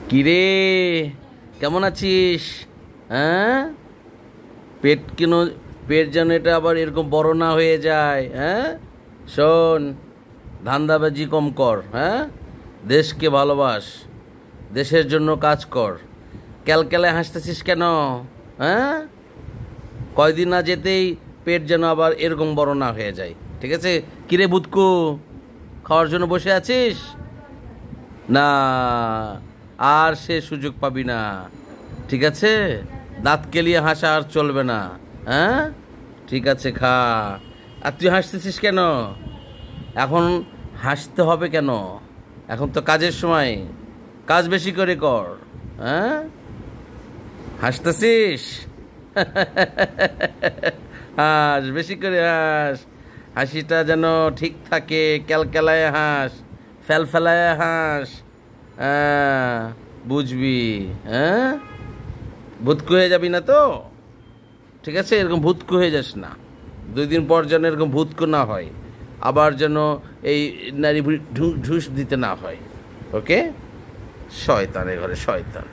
কিরে, কেমন আছিস? হ্যাঁ, পেট যেন এটা আবার এরকম বড় না হয়ে যায়। হ্যাঁ, শোন, ধান্দাবাজি কম কর। হ্যাঁ, দেশকে ভালোবাস, দেশের জন্য কাজ কর। ক্যালক্যালে হাসতেছিস কেন? হ্যাঁ, কয়দিন না যেতেই পেট যেন আবার এরকম বড় না হয়ে যায়। ঠিক আছে? কিরে বুদকু, খাওয়ার জন্য বসে আছিস? না, আর সে সুযোগ পাবি না। ঠিক আছে? দাঁত কেলিয়ে হাসা আর চলবে না। হ্যাঁ, ঠিক আছে, খা। আর তুই হাসতেছিস কেন? এখন হাসতে হবে কেন? এখন তো কাজের সময়, কাজ বেশি করে কর। হ্যাঁ, হাসতেছিস? হাস, বেশি করে হাস। হাসিটা যেন ঠিক থাকে, ক্যালক্যালায় হাস, ফেলায় হাস। হ্যাঁ, বুঝবি? হ্যাঁ, ভূতকু হয়ে যাবি না তো? ঠিক আছে, এরকম ভূতকু হয়ে যাস না। 2 দিন পর যেন এরকম ভূতকু না হয়, আবার যেন এই নারী ঢুস দিতে না হয়। ওকে? শয়তানের ঘরে শয়তান।